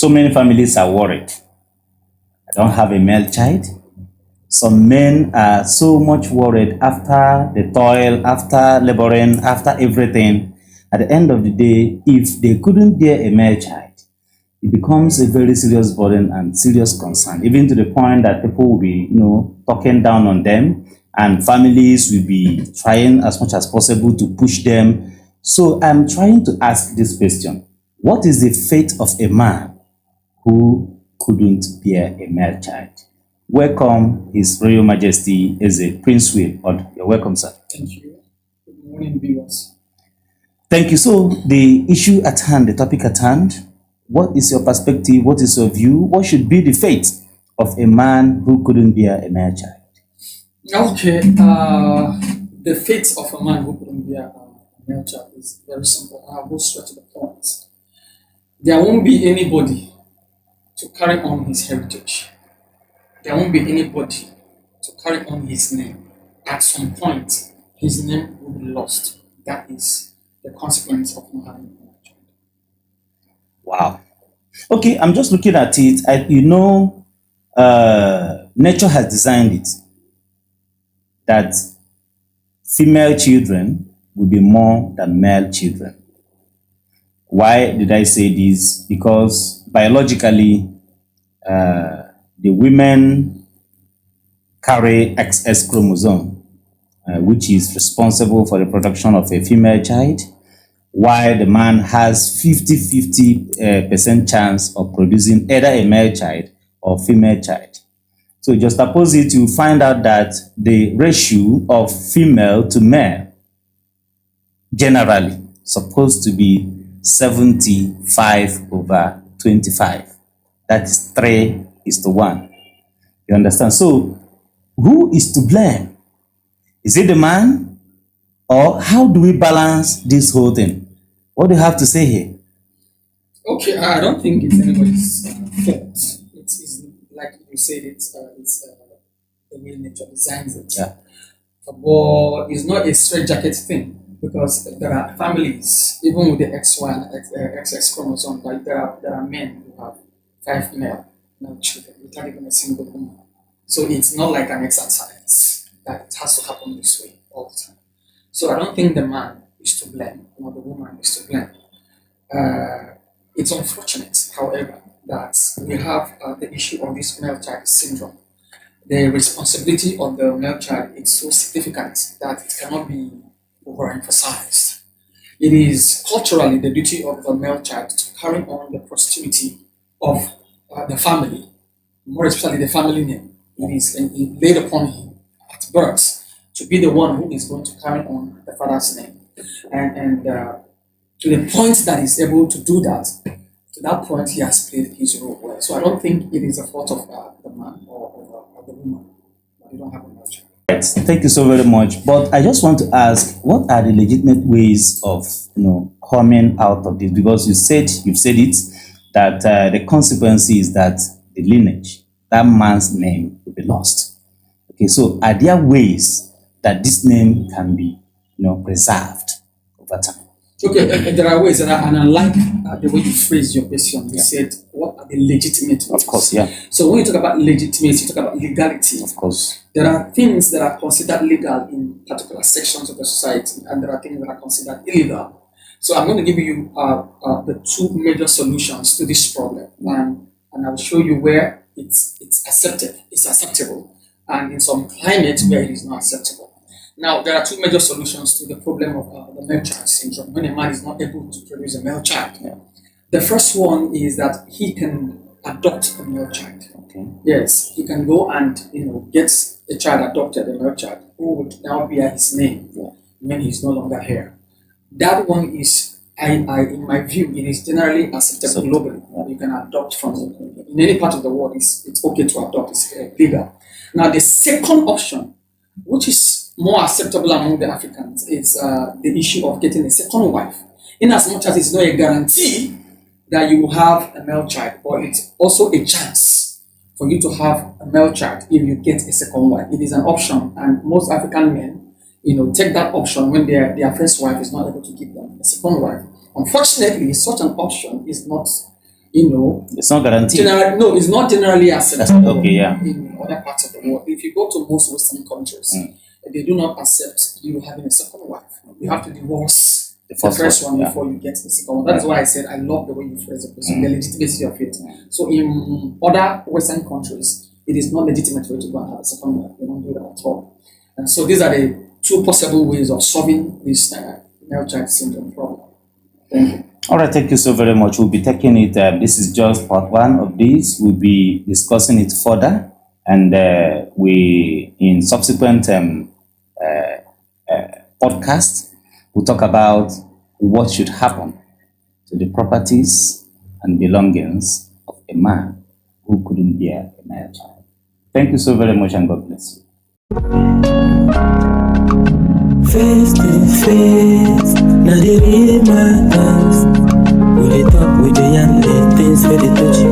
So many families are worried. I don't have a male child. Some men are so much worried after the toil, after laboring, after everything. At the end of the day, if they couldn't bear a male child, it becomes a very serious burden and serious concern, even to the point that people will be, talking down on them, and families will be trying as much as possible to push them. So I'm trying to ask this question. What is the fate of a man who couldn't bear a male child? Welcome, His Royal Majesty Eze Prince Will. You're welcome, sir. Thank you. Good morning, viewers. Thank you. So the issue at hand, the topic at hand, what is your perspective? What is your view? What should be the fate of a man who couldn't bear a male child? Okay. The fate of a man who couldn't bear a male child is very simple. I'll go straight to the point. There won't be anybody to carry on his heritage. There won't be anybody to carry on his name. At some point, his name will be lost. That is the consequence of not having a male child. Wow. Okay, I'm just looking at it. Nature has designed it that female children will be more than male children. Why did I say this? Because biologically, the women carry XX chromosome, which is responsible for the production of a female child, while the man has 50-50% chance of producing either a male child or female child. So just suppose it, you find out that the ratio of female to male generally supposed to be 75/25. That is 3:1. You understand? So who is to blame? Is it the man? Or how do we balance this whole thing? What do you have to say here? Okay, I don't think it's anybody's fault. It's like you said, it's the way nature designs it. Yeah. But it's not a straitjacket thing, because there are families, even with the XY and XX chromosome, like there are men who have 5 male children without even a single woman. So it's not like an exercise that it has to happen this way all the time. So I don't think the man is to blame, or the woman is to blame. It's unfortunate, however, that we have the issue of this male child syndrome. The responsibility of the male child is so significant that it cannot be overemphasized. It is culturally the duty of the male child to carry on the posterity of the family, more especially the family name. It is laid upon him at birth to be the one who is going to carry on the father's name. And to the point that he's able to do that, to that point he has played his role well. So I don't think it is a fault of the man or the woman that they don't have a male child. Right. Thank you so very much. But I just want to ask, what are the legitimate ways of coming out of this? Because you've said it, that the consequence is that the lineage, that man's name, will be lost. Okay, so are there ways that this name can be preserved over time? Okay, there are ways, and I like the way you phrased your question. You said, what are the legitimate ways? Of course, yeah. So when you talk about legitimacy, you talk about legality. Of course. There are things that are considered legal in particular sections of the society, and there are things that are considered illegal. So I'm going to give you the 2 major solutions to this problem, and I'll show you where it's acceptable, and in some climates where it is not acceptable. Now, there are 2 major solutions to the problem of the male child syndrome, when a man is not able to produce a male child. Yeah. The first one is that he can adopt a male child. Okay. Yes, he can go and get a child adopted, a male child, who would now bear his name when he's no longer here. That one is, in my view, it is generally acceptable globally. You can adopt from in any part of the world. It's okay to adopt. It's legal. Now, the second option, which is more acceptable among the Africans, is the issue of getting a second wife. In as much as it's not a guarantee that you will have a male child, but it's also a chance for you to have a male child if you get a second wife. It is an option, and most African men, take that option when their first wife is not able to give them a second wife. Unfortunately, such an option is not It's not guaranteed. No, it's not generally accepted in other parts of the world. If you go to most Western countries, they do not accept you having a second wife. You have to divorce the first one before you get the second one. That is why I said I love the way you phrase it, the legitimacy of it. So in other Western countries, it is not legitimate for you to go and have a second wife. They don't do that at all. And so these are the two possible ways of solving this male child syndrome problem. Thank you. All right, thank you so very much. We'll be taking it. This is just part one of this. We'll be discussing it further, and we in subsequent podcasts we'll talk about what should happen to the properties and belongings of a man who couldn't bear a male child. Thank you so very much, and God bless you. Face to face, now they read my eyes. We dey talk with the young things for the touch.